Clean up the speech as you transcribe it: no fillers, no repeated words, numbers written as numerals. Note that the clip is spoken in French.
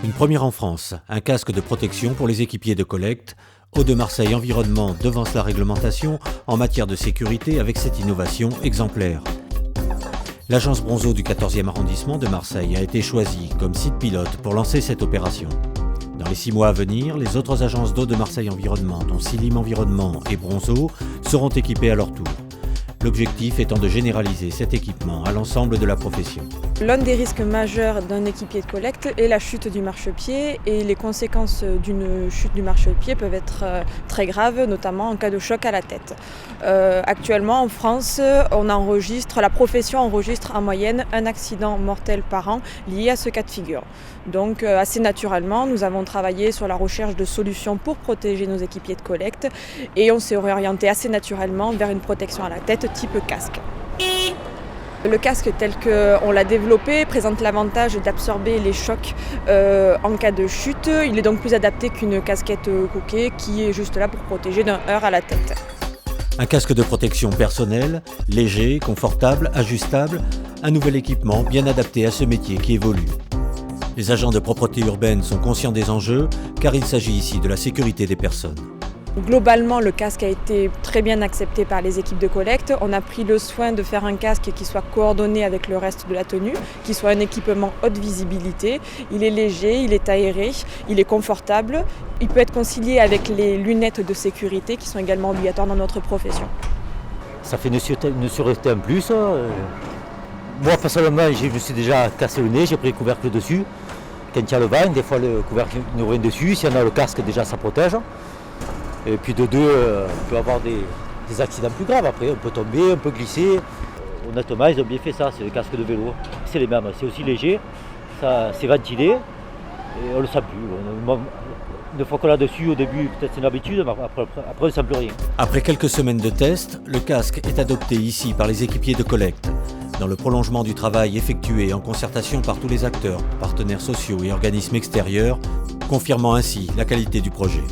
Une première en France, un casque de protection pour les équipiers de collecte. Hauts-de-Marseille Environnement devance la réglementation en matière de sécurité avec cette innovation exemplaire. L'agence Bronzo du 14e arrondissement de Marseille a été choisie comme site pilote pour lancer cette opération. Dans les 6 mois à venir, les autres agences d'Hauts-de-Marseille Environnement, dont Silim Environnement et Bronzo, seront équipées à leur tour. L'objectif étant de généraliser cet équipement à l'ensemble de la profession. L'un des risques majeurs d'un équipier de collecte est la chute du marchepied et les conséquences d'une chute du marchepied peuvent être très graves, notamment en cas de choc à la tête. Actuellement en France, la profession enregistre en moyenne un accident mortel par an lié à ce cas de figure. Donc assez naturellement, nous avons travaillé sur la recherche de solutions pour protéger nos équipiers de collecte et on s'est orienté assez naturellement vers une protection à la tête type casque. Le casque tel qu'on l'a développé présente l'avantage d'absorber les chocs en cas de chute. Il est donc plus adapté qu'une casquette coquet qui est juste là pour protéger d'un heurt à la tête. Un casque de protection personnel, léger, confortable, ajustable, un nouvel équipement bien adapté à ce métier qui évolue. Les agents de propreté urbaine sont conscients des enjeux car il s'agit ici de la sécurité des personnes. Globalement, le casque a été très bien accepté par les équipes de collecte. On a pris le soin de faire un casque qui soit coordonné avec le reste de la tenue, qui soit un équipement haute visibilité. Il est léger, il est aéré, il est confortable. Il peut être concilié avec les lunettes de sécurité qui sont également obligatoires dans notre profession. Ça fait une sûreté en plus. Moi, personnellement, je me suis déjà cassé le nez, j'ai pris le couvercle dessus. Quand il y a le vent, des fois le couvercle nous revient dessus. Si on a le casque, déjà ça protège. Et puis de deux, on peut avoir des accidents plus graves après, on peut tomber, on peut glisser. Honnêtement, ils ont bien fait ça, c'est le casque de vélo. C'est les mêmes, c'est aussi léger, ça, c'est ventilé et on ne le sent plus. Une fois qu'on l'a dessus, au début, peut-être c'est une habitude, mais après on ne sent plus rien. Après quelques semaines de tests, le casque est adopté ici par les équipiers de collecte. Dans le prolongement du travail effectué en concertation par tous les acteurs, partenaires sociaux et organismes extérieurs, confirmant ainsi la qualité du projet.